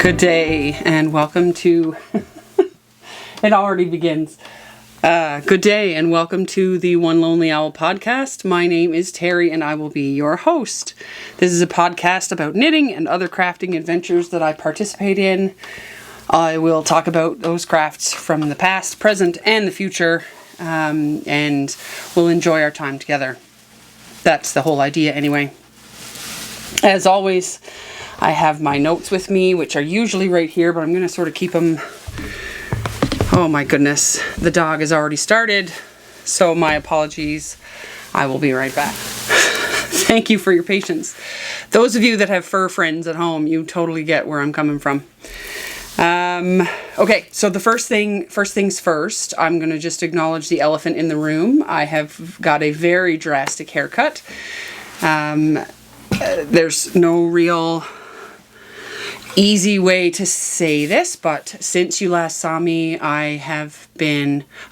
Good day and welcome to it already begins. Good day and welcome to the One Lonely Owl podcast. My name is Terry and I will be your host. This is a podcast about knitting and other crafting adventures that I participate in. I will talk about those crafts from the past, present, and the future, and we'll enjoy our time together. That's the whole idea anyway. As always, I have my notes with me, which are usually right here, but I'm going to sort of keep them. Oh my goodness, the dog has already started, so my apologies. I will be right back. Thank you for your patience. Those of you that have fur friends at home, you totally get where I'm coming from. Okay, so the first things first, I'm going to just acknowledge the elephant in the room. I have got a very drastic haircut. There's no real easy way to say this, but since you last saw me, I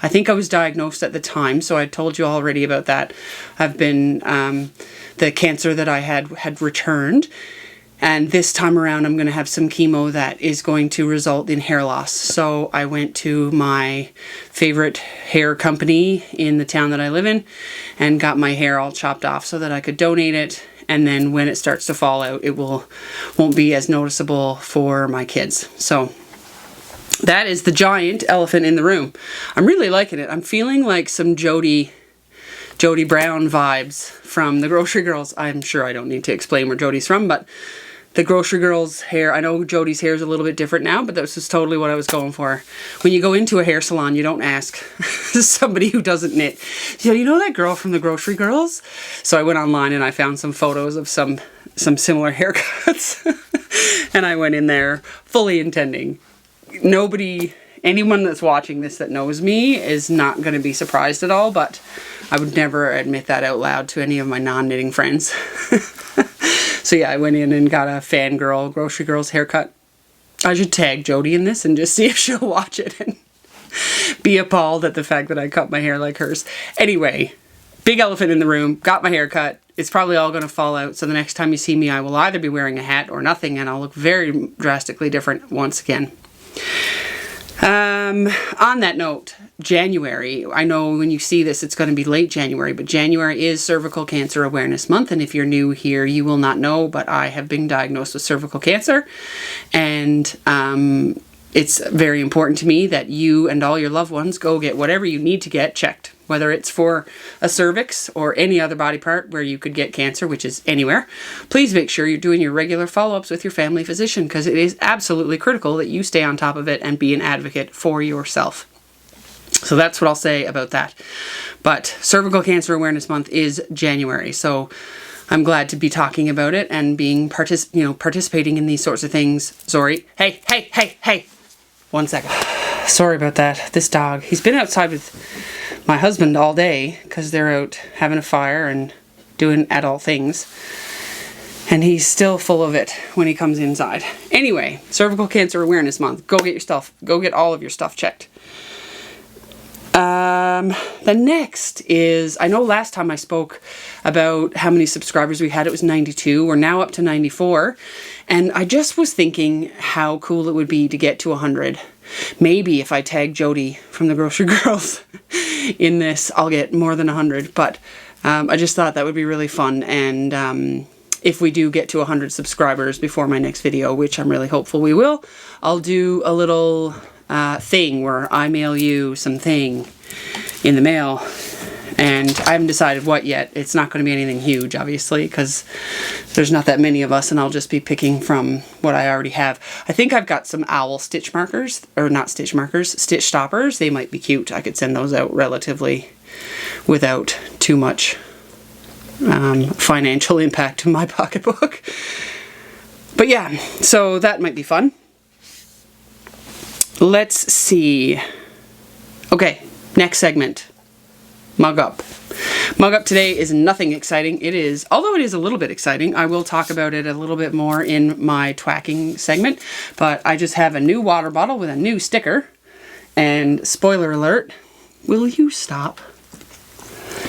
think I was diagnosed at the time, so I told you already about that. I've been, the cancer that I had returned, and this time around I'm going to have some chemo that is going to result in hair loss. So I went to my favorite hair company in the town that I live in and got my hair all chopped off so that I could donate it. And then when it starts to fall out, it won't be as noticeable for my kids. So that is the giant elephant in the room. I'm really liking it. I'm feeling like some Joji Brown vibes from the Grocery Girls. I'm sure I don't need to explain where Joji's from, but the Grocery Girls hair, I know Joji's hair is a little bit different now, but this is totally what I was going for. When you go into a hair salon, you don't ask somebody who doesn't knit, you know that girl from the Grocery Girls? So I went online and I found some photos of some similar haircuts. And I went in there fully intending. Anyone that's watching this that knows me is not going to be surprised at all, but I would never admit that out loud to any of my non-knitting friends. So yeah, I went in and got a fangirl Grocery Girls haircut. I should tag Jody in this and just see if she'll watch it and be appalled at the fact that I cut my hair like hers. Anyway, big elephant in the room, got my hair cut. It's probably all going to fall out, so the next time you see me, I will either be wearing a hat or nothing, and I'll look very drastically different once again. On that note, January, I know when you see this it's going to be late January, but January is Cervical Cancer Awareness Month, and if you're new here you will not know, but I have been diagnosed with cervical cancer, and it's very important to me that you and all your loved ones go get whatever you need to get checked, whether it's for a cervix or any other body part where you could get cancer, which is anywhere. Please make sure you're doing your regular follow-ups with your family physician, because it is absolutely critical that you stay on top of it and be an advocate for yourself. So that's what I'll say about that. But Cervical Cancer Awareness Month is January, so I'm glad to be talking about it and being participating in these sorts of things. Sorry. Hey. 1 second. Sorry about that. This dog, he's been outside with my husband all day because they're out having a fire and doing adult things. And he's still full of it when he comes inside. Anyway, Cervical Cancer Awareness Month. Go get all of your stuff checked. The next is, I know last time I spoke about how many subscribers we had, it was 92. We're now up to 94. And I just was thinking how cool it would be to get to 100. Maybe if I tag Jody from the Grocery Girls in this, I'll get more than 100. But I just thought that would be really fun. And if we do get to 100 subscribers before my next video, which I'm really hopeful we will, I'll do a little thing where I mail you something in the mail, and I haven't decided what yet. It's not going to be anything huge, obviously, because there's not that many of us, and I'll just be picking from what I already have. I think I've got some owl stitch markers, or not stitch markers, stitch stoppers. They might be cute. I could send those out relatively without too much financial impact to my pocketbook. But yeah, so that might be fun. Let's see. Okay, next segment. Mug Up. Mug Up today is nothing exciting. Although it is a little bit exciting, I will talk about it a little bit more in my Twacking segment, but I just have a new water bottle with a new sticker, and spoiler alert, will you stop?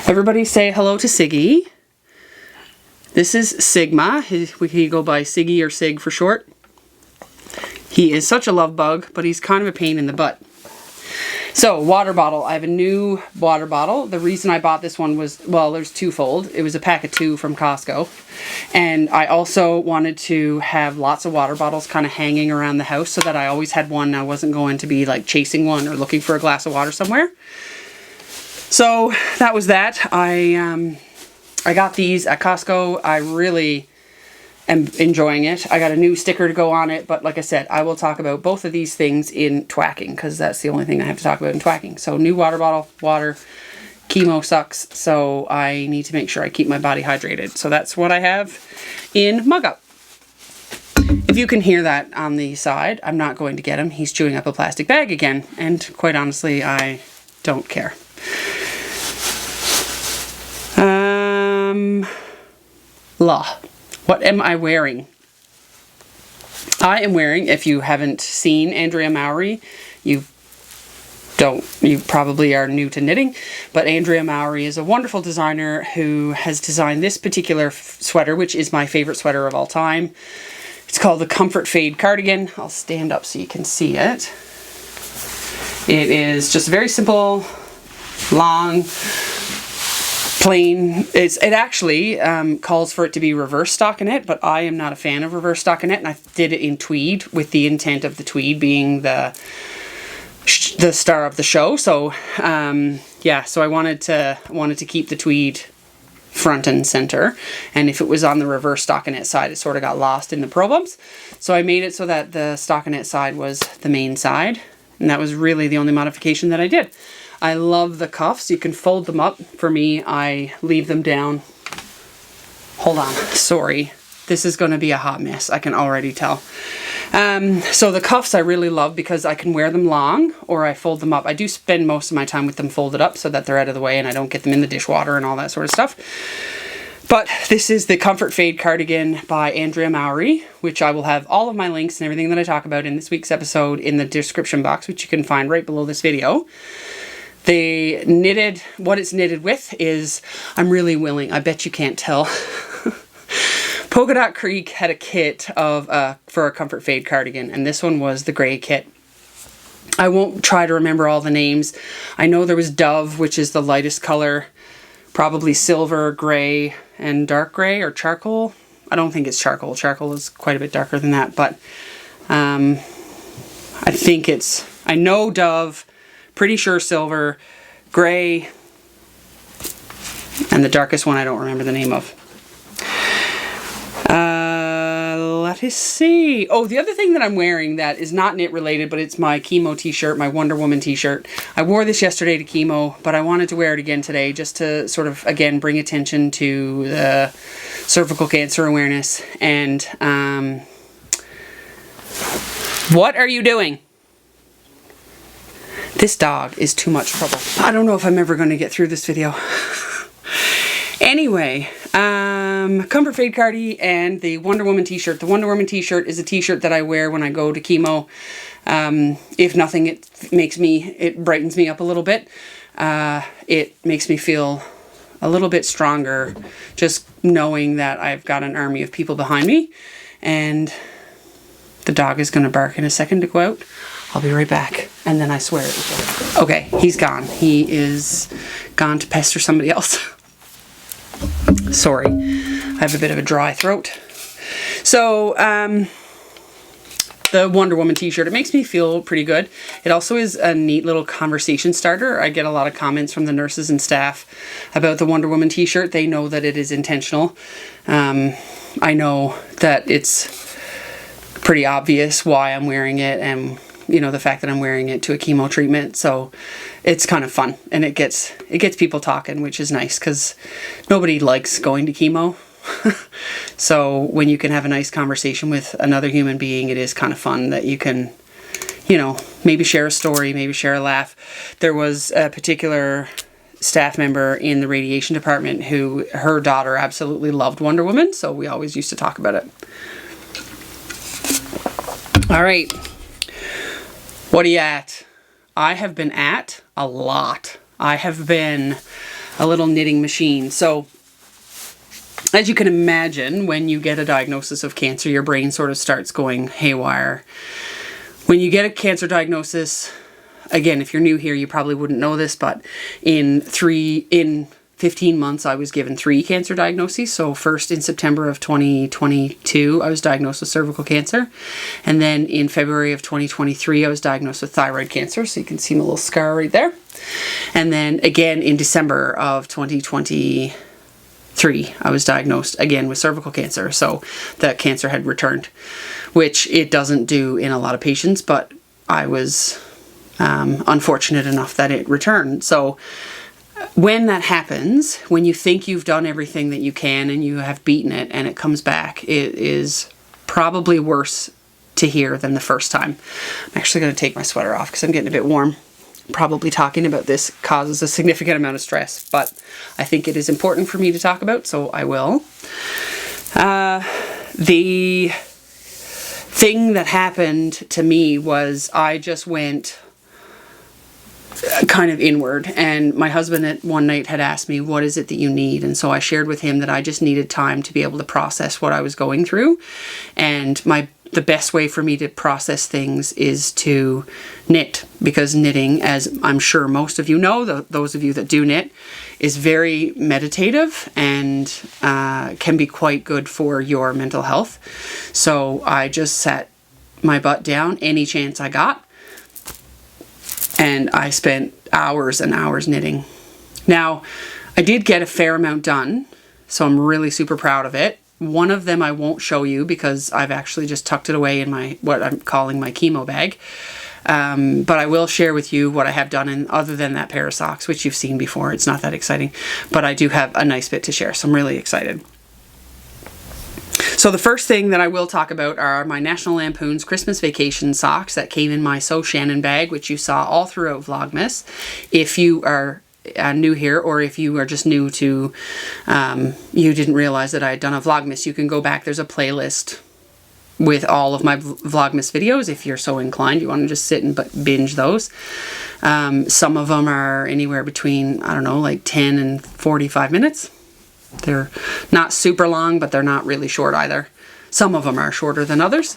Everybody say hello to Siggy. This is Sigma. We can go by Siggy or Sig for short. He is such a love bug, but he's kind of a pain in the butt. So, water bottle. I have a new water bottle. The reason I bought this one was, well, there's twofold. It was a pack of 2 from Costco. And I also wanted to have lots of water bottles kind of hanging around the house so that I always had one. I wasn't going to be like chasing one or looking for a glass of water somewhere. So, that was that. I got these at Costco. I really am enjoying it. I got a new sticker to go on it, but like I said, I will talk about both of these things in Twacking because that's the only thing I have to talk about in Twacking. So new water bottle, water, chemo sucks, so I need to make sure I keep my body hydrated. So that's what I have in Mug Up. If you can hear that on the side, I'm not going to get him. He's chewing up a plastic bag again, and quite honestly, I don't care. What am I wearing? I am wearing, if you haven't seen Andrea Mowry, you probably are new to knitting, but Andrea Mowry is a wonderful designer who has designed this particular sweater, which is my favorite sweater of all time. It's called the Comfort Fade Cardigan. I'll stand up so you can see it. It is just very simple, long, plain. It actually calls for it to be reverse stockinette, but I am not a fan of reverse stockinette, and I did it in tweed with the intent of the tweed being the star of the show. So yeah, so I wanted to keep the tweed front and center, and if it was on the reverse stockinette side, it sort of got lost in the pro bumps. So I made it so that the stockinette side was the main side, and that was really the only modification that I did. I love the cuffs. You can fold them up. For me, I leave them down. Hold on. Sorry. This is going to be a hot mess. I can already tell. So the cuffs I really love because I can wear them long or I fold them up. I do spend most of my time with them folded up so that they're out of the way and I don't get them in the dishwater and all that sort of stuff. But this is the Comfort Fade Cardigan by Andrea Mowry, which I will have all of my links and everything that I talk about in this week's episode in the description box, which you can find right below this video. What it's knitted with is, I'm really willing, I bet you can't tell. Polka Dot Creek had a kit for a Comfort Fade cardigan, and this one was the gray kit. I won't try to remember all the names. I know there was Dove, which is the lightest color, probably silver, gray, and dark gray, or charcoal. I don't think it's charcoal. Charcoal is quite a bit darker than that, but I know Dove, pretty sure silver, gray, and the darkest one I don't remember the name of. Let us see. Oh, the other thing that I'm wearing that is not knit related, but it's my Chemo t-shirt, my Wonder Woman t-shirt. I wore this yesterday to Chemo, but I wanted to wear it again today just to sort of, again, bring attention to the cervical cancer awareness. And what are you doing? This dog is too much trouble. I don't know if I'm ever going to get through this video. Anyway, Comfort Fade Cardi and the Wonder Woman t-shirt. The Wonder Woman t-shirt is a t-shirt that I wear when I go to Chemo. If nothing, it brightens me up a little bit. It makes me feel a little bit stronger just knowing that I've got an army of people behind me. And the dog is going to bark in a second to go out. I'll be right back. And then I swear it will. Okay, he's gone. He is gone to pester somebody else. Sorry, I have a bit of a dry throat. So, the Wonder Woman t-shirt, it makes me feel pretty good. It also is a neat little conversation starter. I get a lot of comments from the nurses and staff about the Wonder Woman t-shirt. They know that it is intentional. I know that it's pretty obvious why I'm wearing it, and you know, the fact that I'm wearing it to a chemo treatment. So it's kind of fun, and it gets people talking, which is nice because nobody likes going to chemo. So when you can have a nice conversation with another human being, it is kind of fun that you can, you know, maybe share a story, maybe share a laugh. There was a particular staff member in the radiation department who, her daughter absolutely loved Wonder Woman, so we always used to talk about it. All right. What are you at? I have been at a lot. I have been a little knitting machine. So, as you can imagine, when you get a diagnosis of cancer, your brain sort of starts going haywire. When you get a cancer diagnosis, again, if you're new here, you probably wouldn't know this, but in 15 months, I was given 3 cancer diagnoses. So first in September of 2022, I was diagnosed with cervical cancer. And then in February of 2023, I was diagnosed with thyroid cancer. So you can see my little scar right there. And then again in December of 2023, I was diagnosed again with cervical cancer. So the cancer had returned, which it doesn't do in a lot of patients, but I was unfortunate enough that it returned. So when that happens, when you think you've done everything that you can and you have beaten it and it comes back, it is probably worse to hear than the first time. I'm actually going to take my sweater off because I'm getting a bit warm. Probably talking about this causes a significant amount of stress, but I think it is important for me to talk about, so I will. The thing that happened to me was I just went kind of inward, and my husband at one night had asked me, what is it that you need? And so I shared with him that I just needed time to be able to process what I was going through, and the best way for me to process things is to knit, because knitting, as I'm sure most of you know, those of you that do knit, is very meditative and can be quite good for your mental health. So I just sat my butt down any chance I got, and I spent hours and hours knitting. Now, I did get a fair amount done, so I'm really super proud of it. One of them I won't show you because I've actually just tucked it away in what I'm calling my chemo bag. But I will share with you what I have done, and other than that pair of socks, which you've seen before. It's not that exciting, but I do have a nice bit to share, so I'm really excited. So the first thing that I will talk about are my National Lampoons Christmas Vacation socks that came in my So Shannon bag, which you saw all throughout Vlogmas. If you are new here, or if you are just new to, you didn't realize that I had done a Vlogmas, you can go back. There's a playlist with all of my Vlogmas videos if you're so inclined. You want to just sit and binge those. Some of them are anywhere between, I don't know, like 10 and 45 minutes. They're not super long, but they're not really short either. Some of them are shorter than others.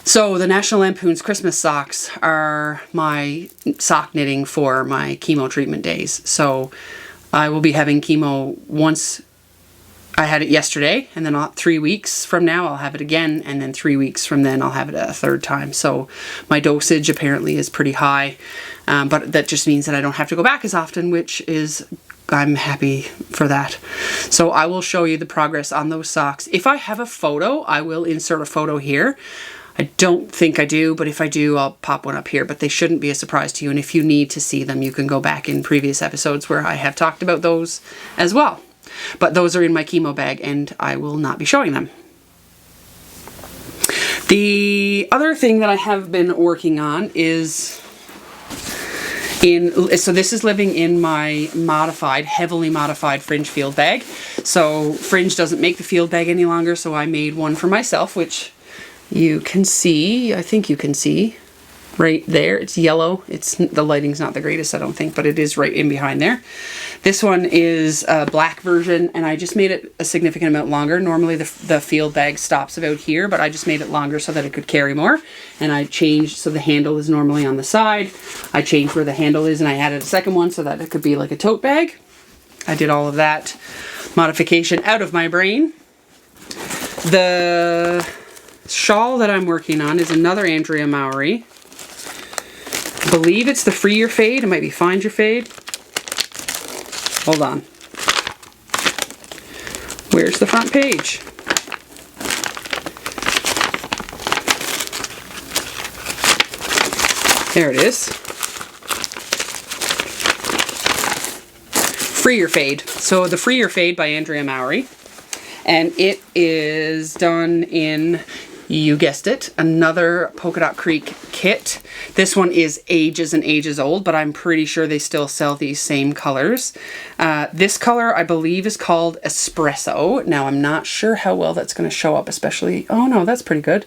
So the National Lampoons Christmas socks are my sock knitting for my chemo treatment days. So I will be having chemo once. I had it yesterday, and then 3 weeks from now I'll have it again, and then 3 weeks from then I'll have it a third time. So my dosage apparently is pretty high, but that just means that I don't have to go back as often, which is, I'm happy for that. So I will show you the progress on those socks. If I have a photo, I will insert a photo here. I don't think I do, but if I do, I'll pop one up here, but they shouldn't be a surprise to you. And if you need to see them, you can go back in previous episodes where I have talked about those as well. But those are in my chemo bag, and I will not be showing them. The other thing that I have been working on is so this is living in my heavily modified fringe field bag. So Fringe doesn't make the field bag any longer, so I made one for myself, which you can see, I think you can see right there. It's yellow. The lighting's not the greatest, I don't think, but it is right in behind there. This one is a black version, and I just made it a significant amount longer. Normally the field bag stops about here, but I just made it longer so that it could carry more. And I changed, so the handle is normally on the side. I changed where the handle is, and I added a second one so that it could be like a tote bag. I did all of that modification out of my brain. The shawl that I'm working on is another Andrea Mowry. I believe it's the Free Your Fade. It might be Find Your Fade. Hold on. Where's the front page? There it is. Free Your Fade. So the Free Your Fade by Andrea Mowry. And it is done in, you guessed it, another Polka Dot Creek kit. This one is ages and ages old, but I'm pretty sure they still sell these same colors. This color, I believe, is called Espresso. Now, I'm not sure how well that's going to show up, especially... Oh, no, that's pretty good.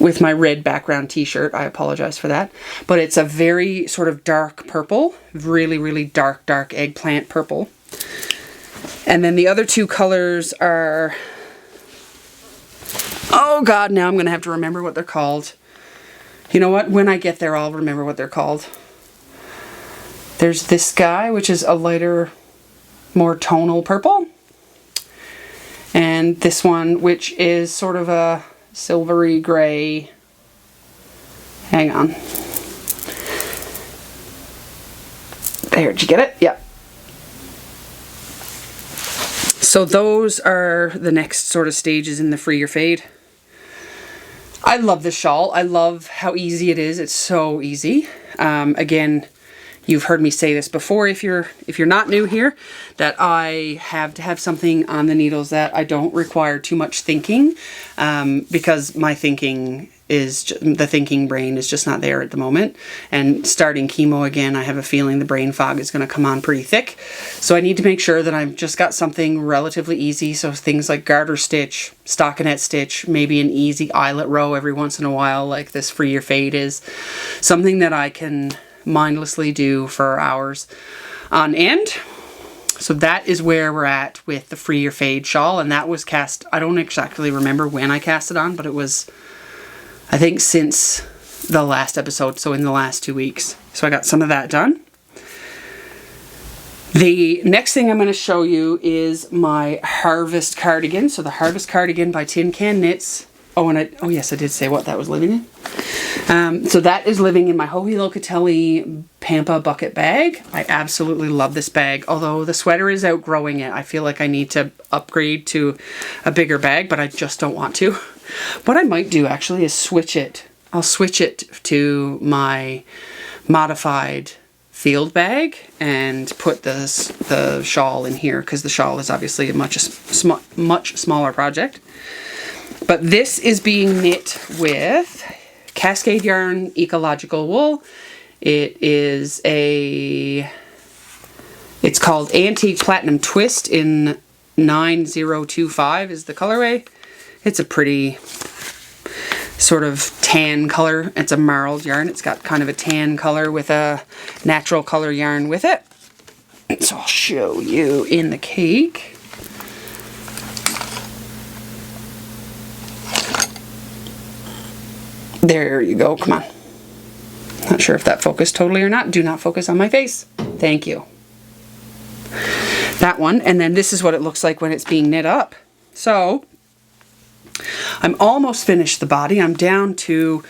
With my red background t-shirt, I apologize for that. But it's a very sort of dark purple. Really, really dark eggplant purple. And then the other two colors are... Oh God, now I'm going to have to remember what they're called. You know what? When I get there, I'll remember what they're called. There's this guy, which is a lighter, more tonal purple. And this one, which is sort of a silvery gray. Hang on. There, did you get it? Yep. So those are the next sort of stages in the Free Your Fade. I love this shawl. I love how easy it is. It's so easy. Again, you've heard me say this before if you're not new here, that I have to have something on the needles that I don't require too much thinking, because my thinking the thinking brain is just not there at the moment. And starting chemo again, I have a feeling the brain fog is going to come on pretty thick. So I need to make sure that I've just got something relatively easy. So things like garter stitch, stockinette stitch, maybe an easy eyelet row every once in a while, like this Free Your Fade is. Something that I can mindlessly do for hours on end. So that is where we're at with the Free Your Fade shawl. And that was cast, I don't exactly remember when I cast it on, but it was, I think, since the last episode, so in the last 2 weeks. So I got some of that done. The next thing I'm going to show you is my Harvest cardigan. So the Harvest cardigan by Tin Can Knits. Oh, and oh yes, I did say what that was living in. So that is living in my Locatelli Pampa bucket bag. I absolutely love this bag, although the sweater is outgrowing it. I feel like I need to upgrade to a bigger bag, but I just don't want to. What I might do actually is switch it. I'll switch it to my modified field bag and put the shawl in here, because the shawl is obviously a much smaller project. But this is being knit with Cascade yarn, Ecological wool. It's called Antique Platinum Twist in 9025 is the colorway. It's a pretty sort of tan color. It's a marled yarn. It's got kind of a tan color with a natural color yarn with it. So I'll show you in the cake. There you go. Come on. Not sure if that focused totally or not. Do not focus on my face. Thank you. That one. And then this is what it looks like when it's being knit up. So I'm almost finished the body. I'm down to,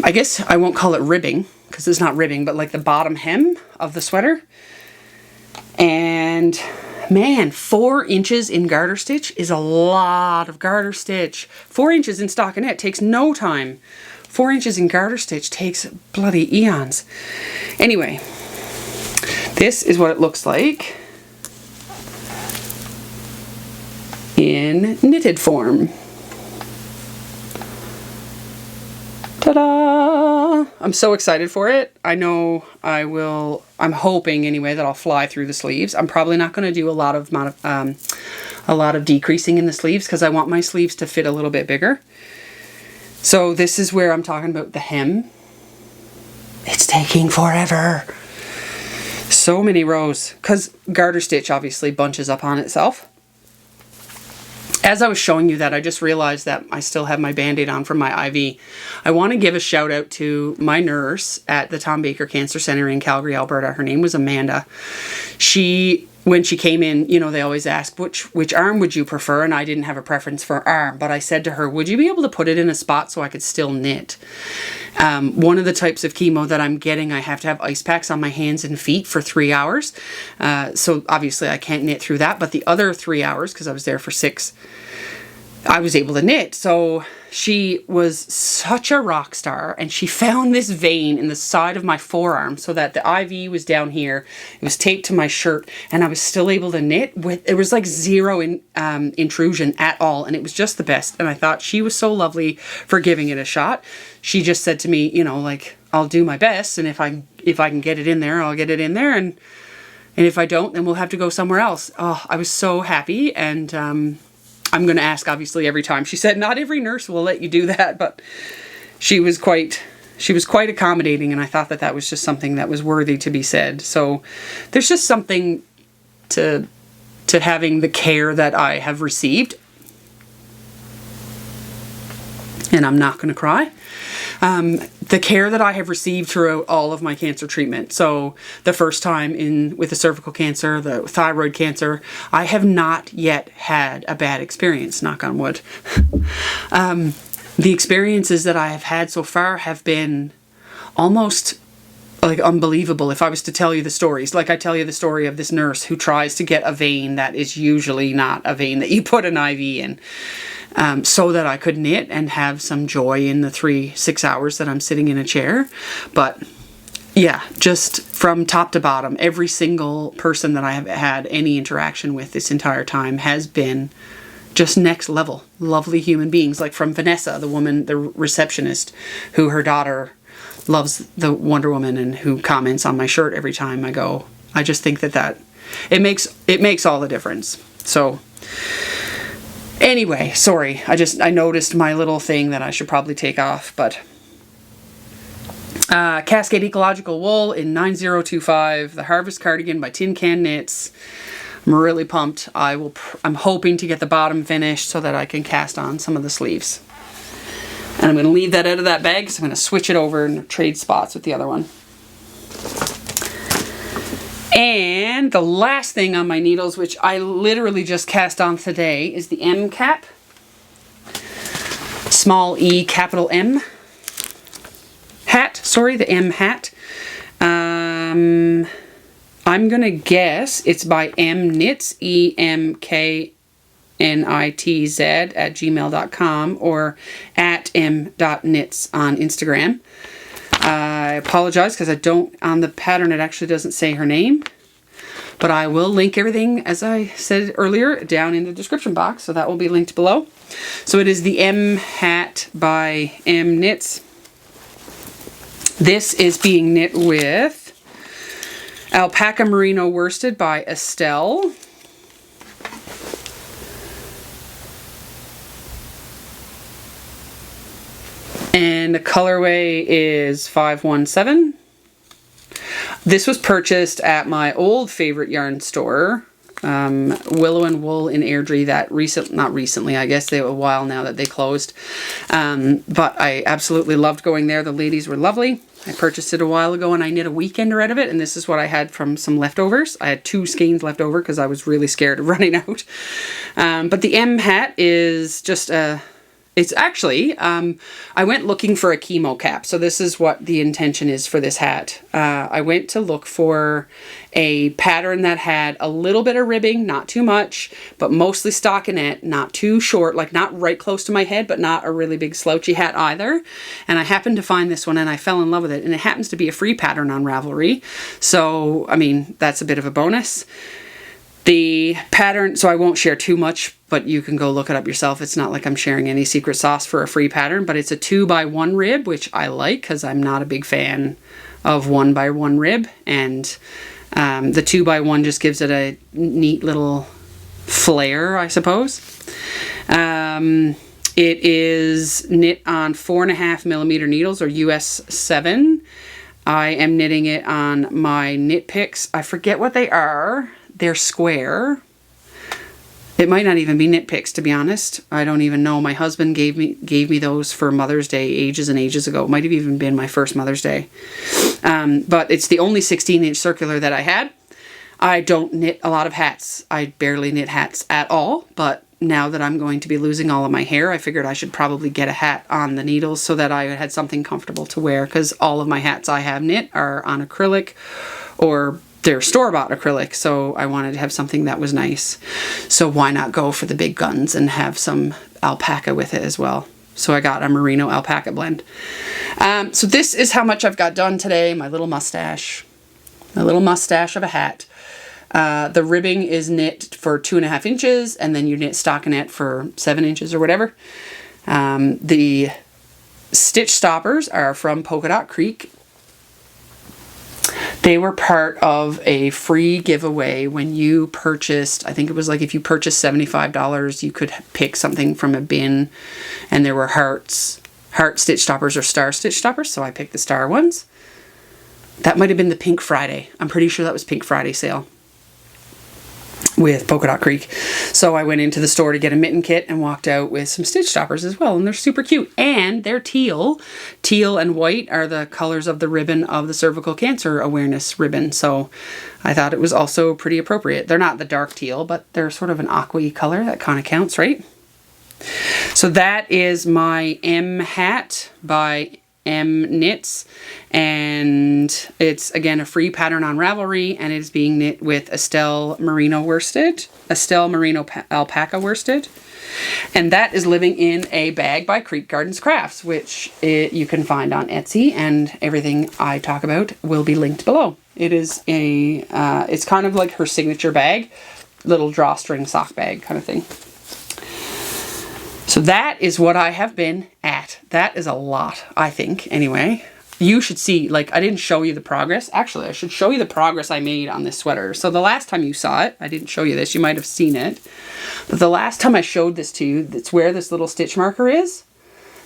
I guess I won't call it ribbing, because it's not ribbing, but like the bottom hem of the sweater. And man, 4 inches in garter stitch is a lot of garter stitch. 4 inches in stockinette takes no time. 4 inches in garter stitch takes bloody eons. Anyway, this is what it looks like in knitted form. Ta-da! I'm so excited for it. I know I will, I'm hoping anyway that I'll fly through the sleeves. I'm probably not going to do a lot of decreasing in the sleeves, because I want my sleeves to fit a little bit bigger. So this is where I'm talking about the hem. It's taking forever. So many rows, because garter stitch obviously bunches up on itself. As I was showing you that, I just realized that I still have my Band-Aid on from my IV. I want to give a shout out to my nurse at the Tom Baker Cancer Center in Calgary, Alberta. Her name was Amanda. When she came in, you know, they always ask, which arm would you prefer? And I didn't have a preference for arm, but I said to her, would you be able to put it in a spot so I could still knit? One of the types of chemo that I'm getting, I have to have ice packs on my hands and feet for 3 hours. So obviously I can't knit through that, but the other 3 hours, because I was there for 6, I was able to knit. So she was such a rock star, and she found this vein in the side of my forearm so that the IV was down here. It was taped to my shirt, and I was still able to knit with, it was like zero intrusion at all, and it was just the best. And I thought she was so lovely for giving it a shot. She just said to me, you know, like, I'll do my best, and if I can get it in there, I'll get it in there, and if I don't, then we'll have to go somewhere else. Oh, I was so happy, and I'm going to ask, obviously, every time. She said not every nurse will let you do that, but she was quite accommodating, and I thought that that was just something that was worthy to be said. So there's just something to having the care that I have received. And I'm not going to cry. the care that I have received throughout all of my cancer treatment. So the first time with the cervical cancer, the thyroid cancer, I have not yet had a bad experience, knock on wood. The experiences that I have had so far have been almost like unbelievable. If I was to tell you the stories, like I tell you the story of this nurse who tries to get a vein that is usually not a vein that you put an IV in, so that I could knit and have some joy in the 6 hours that I'm sitting in a chair. But yeah, just from top to bottom, every single person that I have had any interaction with this entire time has been just next level. Lovely human beings, like from Vanessa, the woman, the receptionist, who her daughter loves the Wonder Woman and who comments on my shirt every time I go. I just think that it makes all the difference. So anyway, sorry, I noticed my little thing that I should probably take off, but Cascade Ecological wool in 9025, the Harvest Cardigan by Tin Can Knits. I'm really pumped. I'm hoping to get the bottom finished so that I can cast on some of the sleeves. And I'm going to leave that out of that bag, so I'm going to switch it over and trade spots with the other one. And the last thing on my needles, which I literally just cast on today, is the M cap. Small E, capital M. Hat, sorry, the M hat. I'm going to guess it's by eMknitz, eMknitz at gmail.com or at m.knits on Instagram. I apologize because on the pattern it actually doesn't say her name, but I will link everything, as I said earlier, down in the description box, so that will be linked below. So it is the M hat by eMknitz. This is being knit with Alpaca Merino Worsted by Estelle. And the colorway is 517. This was purchased at my old favorite yarn store, Willow and Wool in Airdrie, not recently, I guess they were a while now that they closed. But I absolutely loved going there. The ladies were lovely. I purchased it a while ago and I knit a weekender out of it, and this is what I had from some leftovers. I had 2 skeins left over because I was really scared of running out. But the M hat is just it's actually, I went looking for a Chemo Cap. So this is what the intention is for this hat. I went to look for a pattern that had a little bit of ribbing, not too much, but mostly stockinette, not too short, like not right close to my head, but not a really big slouchy hat either. And I happened to find this one and I fell in love with it. And it happens to be a free pattern on Ravelry. So, I mean, that's a bit of a bonus. The pattern, so I won't share too much, but you can go look it up yourself. It's not like I'm sharing any secret sauce for a free pattern, but it's a 2x1 rib, which I like because I'm not a big fan of 1x1 rib. And the 2x1 just gives it a neat little flair, I suppose. It is knit on 4.5mm needles, or US 7. I am knitting it on my knit picks. I forget what they are. They're square. It might not even be knit picks, to be honest. I don't even know. My husband gave me those for Mother's Day ages and ages ago. It might have even been my first Mother's Day. But it's the only 16-inch circular that I had. I don't knit a lot of hats. I barely knit hats at all. But now that I'm going to be losing all of my hair, I figured I should probably get a hat on the needles so that I had something comfortable to wear, because all of my hats I have knit are on acrylic or they're store-bought acrylic, so I wanted to have something that was nice. So why not go for the big guns and have some alpaca with it as well? So I got a merino alpaca blend. So this is how much I've got done today. My little mustache of a hat. The ribbing is knit for 2.5 inches, and then you knit stockinette for 7 inches or whatever. The stitch stoppers are from Polka Dot Creek. They were part of a free giveaway when you purchased, I think it was like if you purchased $75, you could pick something from a bin, and there were heart stitch stoppers or star stitch stoppers, so I picked the star ones. That might have been the Pink Friday. I'm pretty sure that was Pink Friday sale. with Polka Dot Creek. So I went into the store to get a mitten kit and walked out with some stitch stoppers as well, and they're super cute. And they're teal. Teal and white are the colors of the ribbon of the cervical cancer awareness ribbon. So I thought it was also pretty appropriate. They're not the dark teal, but they're sort of an aqua color. That kind of counts, right? So that is my M hat by eMknitz, and it's again a free pattern on Ravelry, and it is being knit with Estelle Merino alpaca worsted, and that is living in a bag by Creek Gardens Crafts, which you can find on Etsy, and everything I talk about will be linked below. It is a it's kind of like her signature bag, little drawstring sock bag kind of thing. So that is what I have been at. That is a lot, I think, anyway. You should see, like, I didn't show you the progress. Actually, I should show you the progress I made on this sweater. So the last time you saw it, I didn't show you this, you might have seen it. But the last time I showed this to you, that's where this little stitch marker is.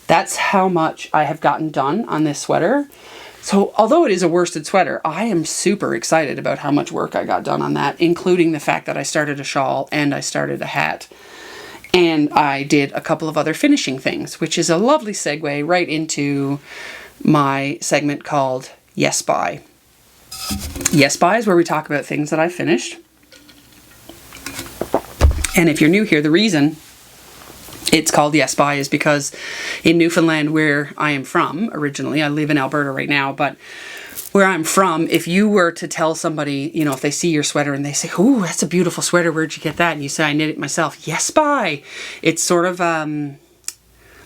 That's how much I have gotten done on this sweater. So although it is a worsted sweater, I am super excited about how much work I got done on that, including the fact that I started a shawl and I started a hat. And I did a couple of other finishing things, which is a lovely segue right into my segment called Yes By. Yes By is where we talk about things that I finished. And if you're new here, the reason it's called Yes By is because in Newfoundland, where I am from originally, I live in Alberta right now, but where I'm from, if you were to tell somebody, you know, if they see your sweater and they say, "Ooh, that's a beautiful sweater, where'd you get that?" And you say, "I knit it myself." Yes by. It's sort of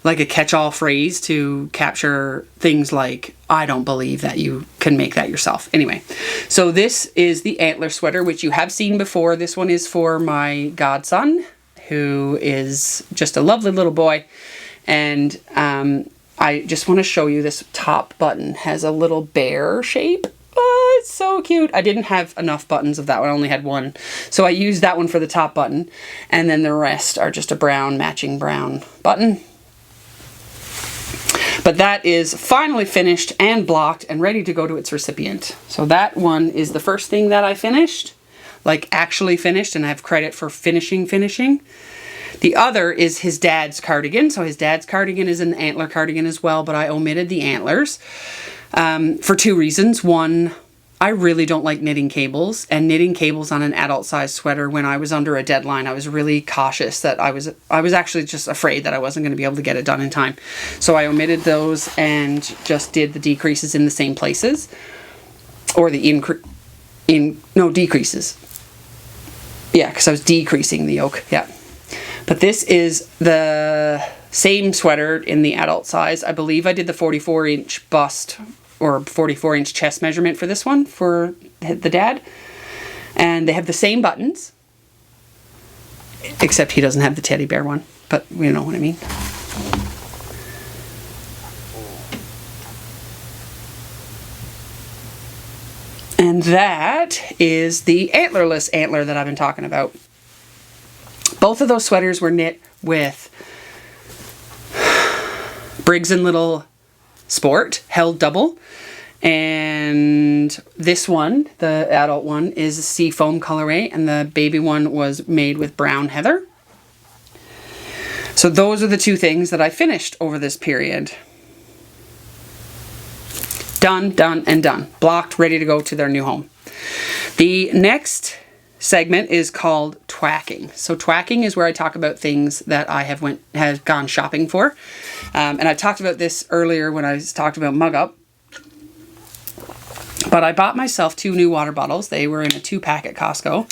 like a catch-all phrase to capture things like, "I don't believe that you can make that yourself." Anyway, so this is the antler sweater, which you have seen before. This one is for my godson, who is just a lovely little boy. And I just want to show you this top button has a little bear shape. Oh, it's so cute. I didn't have enough buttons of that one. I only had one. So I used that one for the top button. And then the rest are just a brown, matching brown button. But that is finally finished and blocked and ready to go to its recipient. So that one is the first thing that I finished. Like actually finished, and I have credit for finishing. The other is his dad's cardigan. So his dad's cardigan is an antler cardigan as well, but I omitted the antlers for two reasons. One, I really don't like knitting cables, and knitting cables on an adult size sweater when I was under a deadline, I was really cautious that I was actually just afraid that I wasn't going to be able to get it done in time. So I omitted those and just did the decreases in the same places, or the decreases. Yeah, because I was decreasing the yoke. Yeah. But this is the same sweater in the adult size. I believe I did the 44-inch bust or 44-inch chest measurement for this one for the dad. And they have the same buttons, except he doesn't have the teddy bear one, but you know what I mean. And that is the antlerless antler that I've been talking about. Both of those sweaters were knit with Briggs and Little Sport, held double. And this one, the adult one, is a Seafoam colorway, and the baby one was made with brown heather. So those are the two things that I finished over this period. Done, done, and done. Blocked, ready to go to their new home. The next segment is called Twacking. So Twacking is where I talk about things that I have gone shopping for. And I talked about this earlier when I talked about Mug Up. But I bought myself 2 new water bottles. They were in a 2-pack at Costco.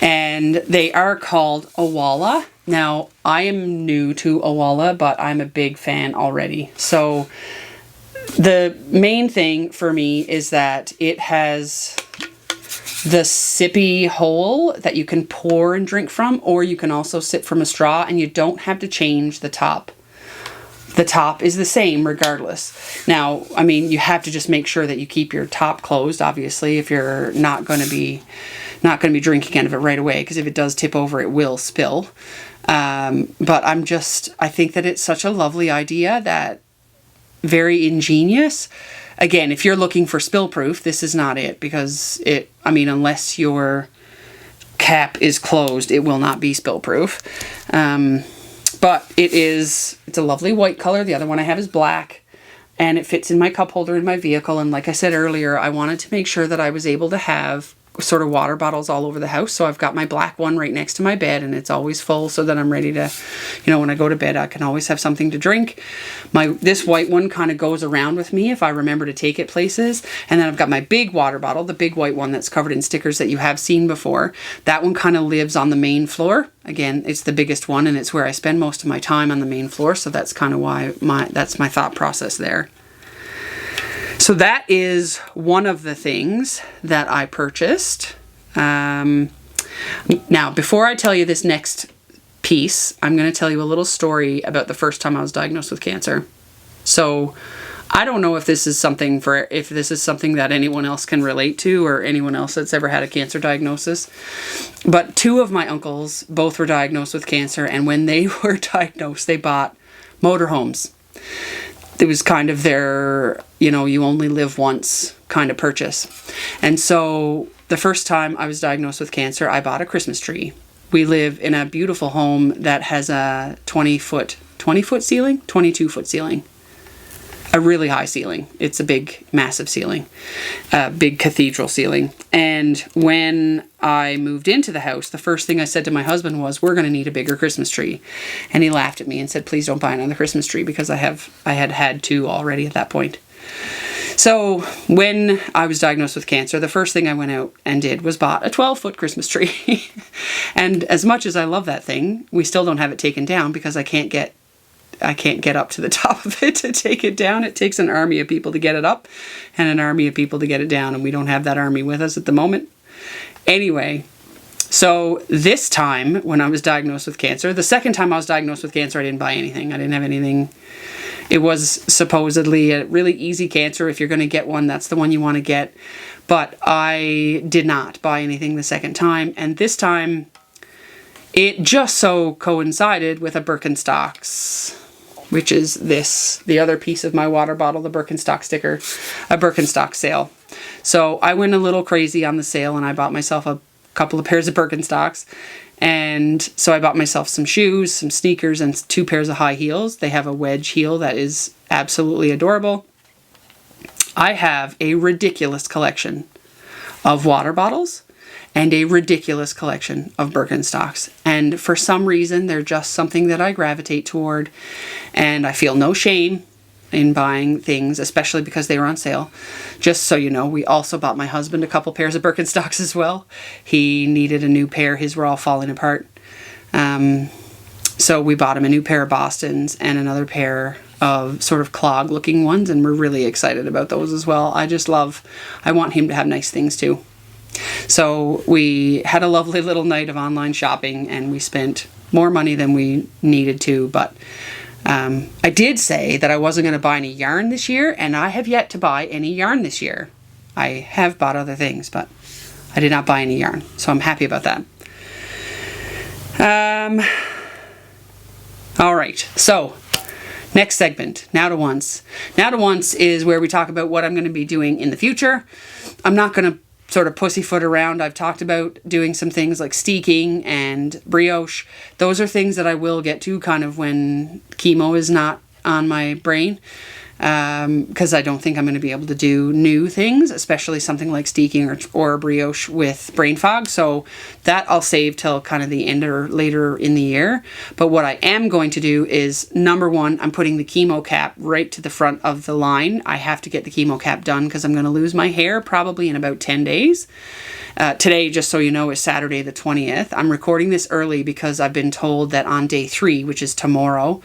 And they are called Owala. Now, I am new to Owala, but I'm a big fan already. So the main thing for me is that it has the sippy hole that you can pour and drink from, or you can also sip from a straw, and you don't have to change the top. The top is the same regardless. Now, I mean, you have to just make sure that you keep your top closed, obviously, if you're not going to be drinking out of it right away, because if it does tip over, it will spill. But I think that it's such a lovely idea, that very ingenious. Again, if you're looking for spill proof, this is not it, because unless you're cap is closed, it will not be spill proof. But it's a lovely white color. The other one I have is black, and it fits in my cup holder in my vehicle. And like I said earlier, I wanted to make sure that I was able to have sort of water bottles all over the house. So I've got my black one right next to my bed, and it's always full so that I'm ready to, when I go to bed, I can always have something to drink. This white one kind of goes around with me if I remember to take it places. And then I've got my big water bottle, the big white one that's covered in stickers that you have seen before. That one kind of lives on the main floor. Again, it's the biggest one, and it's where I spend most of my time, on the main floor. So that's kind of why that's my thought process there. So that is one of the things that I purchased. Now, before I tell you this next piece, I'm going to tell you a little story about the first time I was diagnosed with cancer. So I don't know if this is something that anyone else can relate to, or anyone else that's ever had a cancer diagnosis. But two of my uncles both were diagnosed with cancer, and when they were diagnosed, they bought motorhomes. It was kind of their, you only live once kind of purchase. And so the first time I was diagnosed with cancer, I bought a Christmas tree. We live in a beautiful home that has a 20-foot ceiling, 22-foot ceiling. A really high ceiling. It's a big, massive ceiling. A big cathedral ceiling. And when I moved into the house, the first thing I said to my husband was, we're going to need a bigger Christmas tree. And he laughed at me and said, please don't buy another Christmas tree, because I had two already at that point. So when I was diagnosed with cancer, the first thing I went out and did was bought a 12-foot Christmas tree. And as much as I love that thing, we still don't have it taken down because I can't get up to the top of it to take it down. It takes an army of people to get it up and an army of people to get it down, and we don't have that army with us at the moment. Anyway, so this time when I was diagnosed with cancer, the second time I was diagnosed with cancer, I didn't buy anything. I didn't have anything. It was supposedly a really easy cancer. If you're going to get one, that's the one you want to get. But I did not buy anything the second time, and this time it just so coincided with a Birkenstocks, which is the other piece of my water bottle, the Birkenstock sticker, a Birkenstock sale. So I went a little crazy on the sale, and I bought myself a couple of pairs of Birkenstocks. And so I bought myself some shoes, some sneakers, and 2 pairs of high heels. They have a wedge heel that is absolutely adorable. I have a ridiculous collection of water bottles and a ridiculous collection of Birkenstocks. And for some reason, they're just something that I gravitate toward. And I feel no shame in buying things, especially because they were on sale. Just so you know, we also bought my husband a couple pairs of Birkenstocks as well. He needed a new pair. His were all falling apart. So we bought him a new pair of Bostons and another pair of sort of clog looking ones. And we're really excited about those as well. I want him to have nice things too. So we had a lovely little night of online shopping, and we spent more money than we needed to, but I did say that I wasn't going to buy any yarn this year, and I have yet to buy any yarn this year. I have bought other things, but I did not buy any yarn, so I'm happy about that. All right, so next segment, Now to Once. Now to Once is where we talk about what I'm going to be doing in the future. I'm not going to sort of pussyfoot around. I've talked about doing some things like steeking and brioche. Those are things that I will get to kind of when chemo is not on my brain, because I don't think I'm going to be able to do new things, especially something like steeking or brioche with brain fog. So that I'll save till kind of the end or later in the year. But what I am going to do is, number one, I'm putting the Chemo Cap right to the front of the line. I have to get the Chemo Cap done because I'm going to lose my hair probably in about 10 days. Today, just so you know, is Saturday the 20th. I'm recording this early because I've been told that on day 3, which is tomorrow,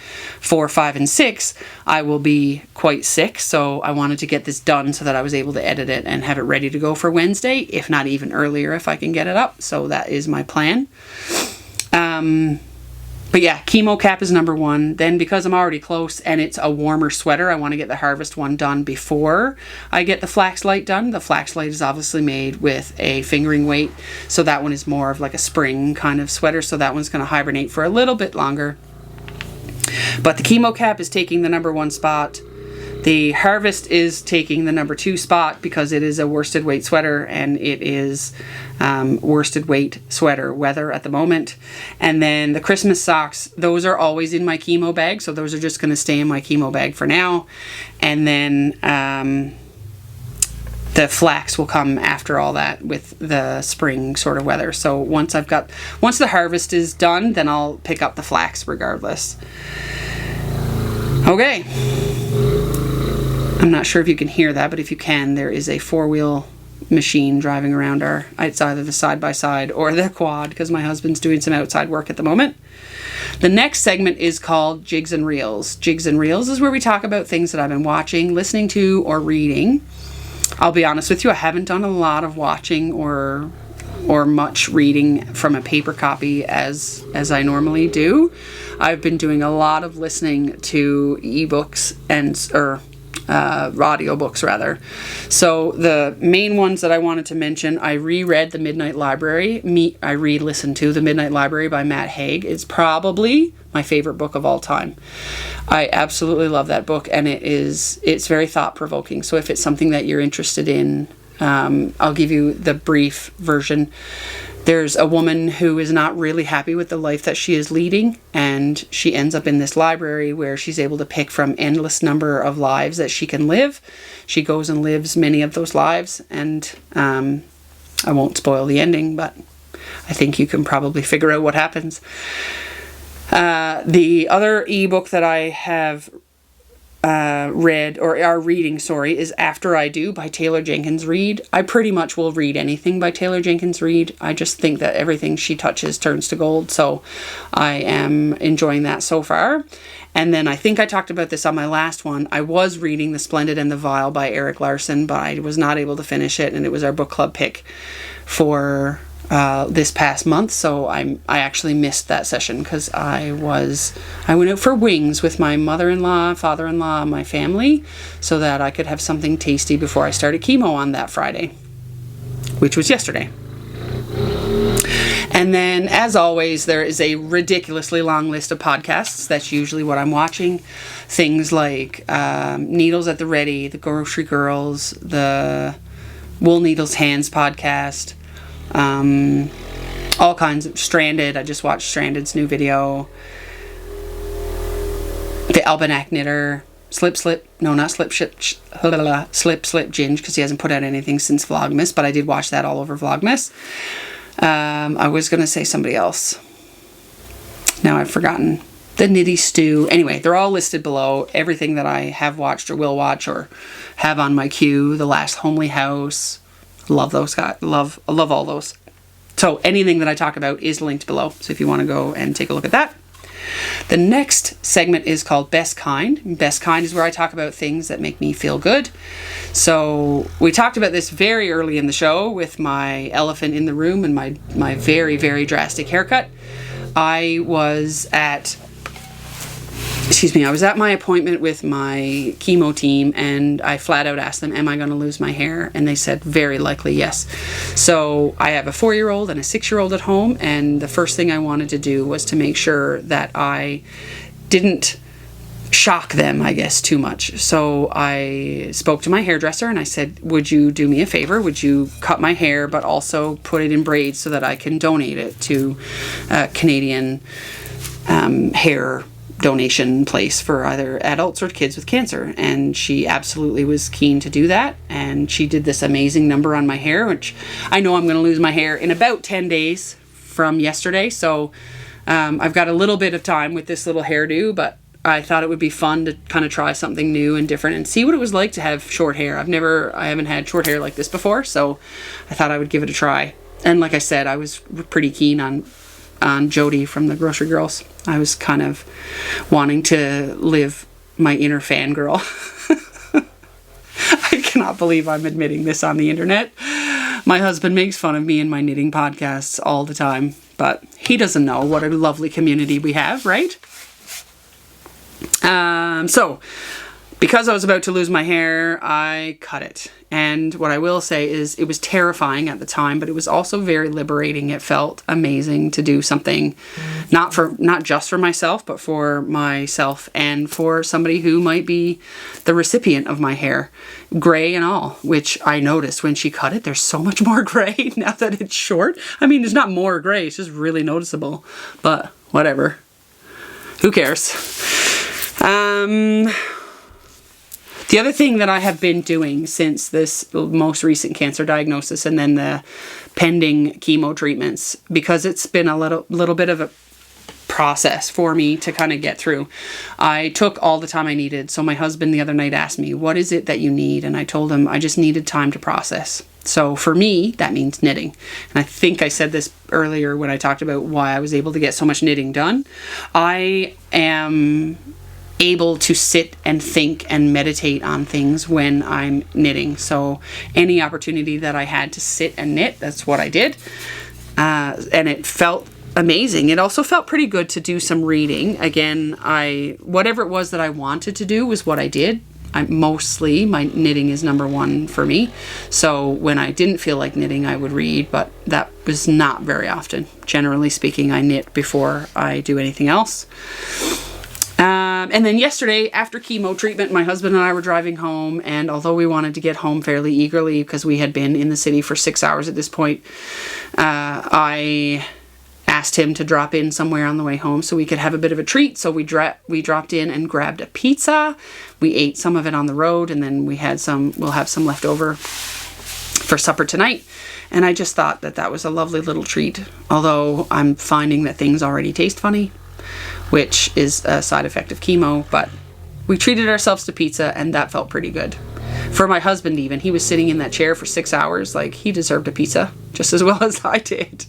4, 5, and 6, I will be quite sick. So I wanted to get this done so that I was able to edit it and have it ready to go for Wednesday, if not even earlier if I can get it up. So that is my plan. But yeah, Chemo Cap is number 1. Then because I'm already close and it's a warmer sweater, I want to get the Harvest one done before I get the Flax Light done. The Flax Light is obviously made with a fingering weight, so that one is more of like a spring kind of sweater, so that one's going to hibernate for a little bit longer. But the Chemo Cap is taking the number 1 spot. The Harvest is taking the number 2 spot because it is a worsted weight sweater, and it is worsted weight sweater weather at the moment. And then the Christmas socks, those are always in my chemo bag, so those are just going to stay in my chemo bag for now. And then the Flax will come after all that with the spring sort of weather. So once the Harvest is done, then I'll pick up the Flax regardless. Okay. I'm not sure if you can hear that, but if you can, there is a 4-wheel machine driving around it's either the side-by-side or the quad, because my husband's doing some outside work at the moment. The next segment is called Jigs and Reels. Jigs and Reels is where we talk about things that I've been watching, listening to, or reading. I'll be honest with you, I haven't done a lot of watching or much reading from a paper copy as I normally do. I've been doing a lot of listening to ebooks or audiobooks rather. So the main ones that I wanted to mention, I reread The Midnight Library. I re-listened to The Midnight Library by Matt Haig. It's probably my favorite book of all time. I absolutely love that book, and it's very thought-provoking. So if it's something that you're interested in, I'll give you the brief version. There's a woman who is not really happy with the life that she is leading, and she ends up in this library where she's able to pick from endless number of lives that she can live. She goes and lives many of those lives, and I won't spoil the ending, but I think you can probably figure out what happens. The other ebook that I have read, or are reading, is After I Do by Taylor Jenkins Reid. I pretty much will read anything by Taylor Jenkins Reid. I just think that everything she touches turns to gold, so I am enjoying that so far. And then I think I talked about this on my last one. I was reading The Splendid and the Vile by Erik Larson, but I was not able to finish it, and it was our book club pick for this past month, so I actually missed that session because I went out for wings with my mother-in-law, father-in-law, my family, so that I could have something tasty before I started chemo on that Friday, which was yesterday. And then, as always, there is a ridiculously long list of podcasts. That's usually what I'm watching. Things like Needles at the Ready, The Grocery Girls, the Wool Needles Hands podcast, all kinds of Stranded. I just watched Stranded's new video. The Almanac Knitter, Slip Ginge, because he hasn't put out anything since Vlogmas, but I did watch that all over Vlogmas. I was going to say somebody else. Now I've forgotten. The Nitty Stew. Anyway, they're all listed below. Everything that I have watched or will watch or have on my queue. The Last Homely House. Love those guys. Love all those. So anything that I talk about is linked below. So if you want to go and take a look at that. The next segment is called Best Kind. Best Kind is where I talk about things that make me feel good. So we talked about this very early in the show with my elephant in the room and my very, very drastic haircut. I was at my appointment with my chemo team, and I flat out asked them, am I going to lose my hair? And they said, very likely, yes. So I have a 4-year-old and a 6-year-old at home, and the first thing I wanted to do was to make sure that I didn't shock them, I guess, too much. So I spoke to my hairdresser and I said, would you do me a favor? Would you cut my hair, but also put it in braids so that I can donate it to a Canadian hair donation place for either adults or kids with cancer? And she absolutely was keen to do that, and she did this amazing number on my hair, which I know I'm going to lose my hair in about 10 days from yesterday, so I've got a little bit of time with this little hairdo, but I thought it would be fun to kind of try something new and different and see what it was like to have short hair. I haven't had short hair like this before, so I thought I would give it a try. And like I said, I was pretty keen on Joji from the Grocery Girls. I was kind of wanting to live my inner fangirl. I cannot believe I'm admitting this on the internet. My husband makes fun of me and my knitting podcasts all the time, but he doesn't know what a lovely community we have, right? So, because I was about to lose my hair, I cut it. And what I will say is it was terrifying at the time, but it was also very liberating. It felt amazing to do something not just for myself, but for myself and for somebody who might be the recipient of my hair, gray and all, which I noticed when she cut it, there's so much more gray now that it's short. I mean, there's not more gray, it's just really noticeable, but whatever. Who cares? The other thing that I have been doing since this most recent cancer diagnosis and then the pending chemo treatments, because it's been a little bit of a process for me to kind of get through. I took all the time I needed. So my husband the other night asked me, what is it that you need? And I told him I just needed time to process. So for me, that means knitting. And I think I said this earlier when I talked about why I was able to get so much knitting done. I am able to sit and think and meditate on things when I'm knitting. So any opportunity that I had to sit and knit, that's what I did. And it felt amazing. It also felt pretty good to do some reading. Again, whatever it was that I wanted to do was what I did. Mostly my knitting is number one for me. So when I didn't feel like knitting, I would read, but that was not very often. Generally speaking, I knit before I do anything else. And then yesterday, after chemo treatment, my husband and I were driving home, and although we wanted to get home fairly eagerly because we had been in the city for 6 hours at this point, I asked him to drop in somewhere on the way home so we could have a bit of a treat. So we dropped in and grabbed a pizza. We ate some of it on the road, and then we'll have some left over for supper tonight. And I just thought that was a lovely little treat, although I'm finding that things already taste funny, which is a side effect of chemo, but we treated ourselves to pizza and that felt pretty good. For my husband even, he was sitting in that chair for 6 hours, like he deserved a pizza just as well as I did.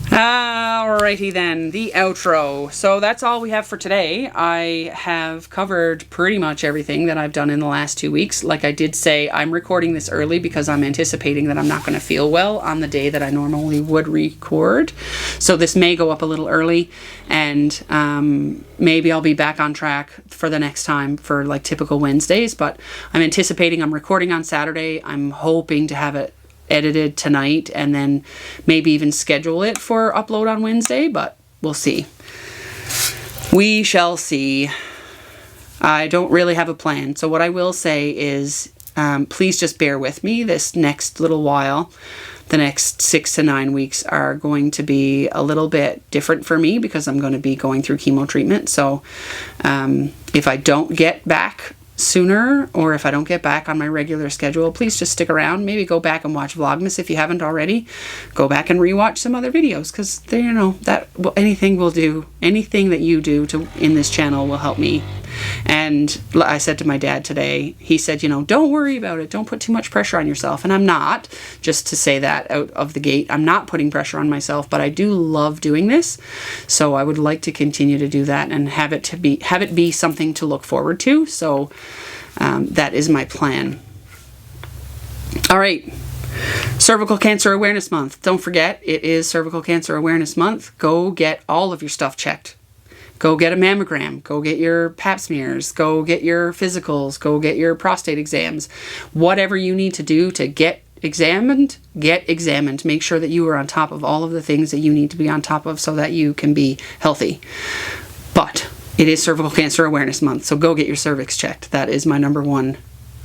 Alrighty then, the outro. So that's all we have for today. I have covered pretty much everything that I've done in the last 2 weeks. Like I did say, I'm recording this early because I'm anticipating that I'm not going to feel well on the day that I normally would record. So this may go up a little early, and maybe I'll be back on track for the next time for like typical Wednesdays, but I'm anticipating I'm recording on Saturday. I'm hoping to have it edited tonight and then maybe even schedule it for upload on Wednesday, but we'll see. We shall see. I don't really have a plan. So what I will say is please just bear with me this next little while. The next 6 to 9 weeks are going to be a little bit different for me because I'm going to be going through chemo treatment. So if I don't get back sooner, or if I don't get back on my regular schedule, please just stick around. Maybe go back and watch Vlogmas if you haven't already. Go back and rewatch some other videos, because anything that you do in this channel will help me. And I said to my dad today, he said, don't worry about it. Don't put too much pressure on yourself. And I'm not, just to say that out of the gate, I'm not putting pressure on myself, but I do love doing this. So I would like to continue to do that and have it be something to look forward to. So that is my plan. All right. Cervical Cancer Awareness Month. Don't forget, it is Cervical Cancer Awareness Month. Go get all of your stuff checked. Go get a mammogram, go get your pap smears, go get your physicals, go get your prostate exams. Whatever you need to do to get examined, get examined. Make sure that you are on top of all of the things that you need to be on top of so that you can be healthy. But it is Cervical Cancer Awareness Month, so go get your cervix checked. That is my number one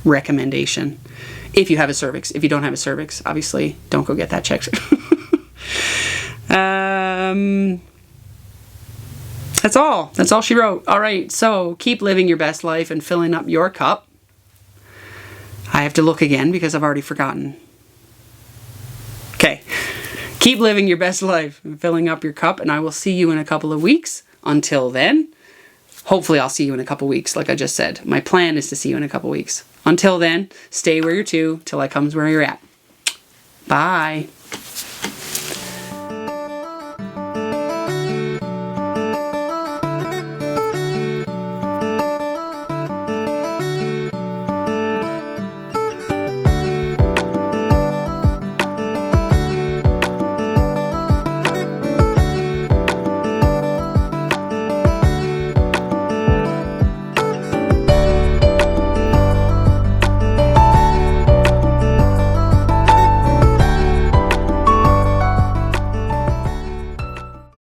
recommendation. If you have a cervix. If you don't have a cervix, obviously, don't go get that checked. That's all. That's all she wrote. All right, so keep living your best life and filling up your cup. I have to look again because I've already forgotten. Okay. Keep living your best life and filling up your cup, and I will see you in a couple of weeks. Until then, hopefully I'll see you in a couple of weeks, like I just said. My plan is to see you in a couple of weeks. Until then, stay where you're to till I comes where you're at. Bye.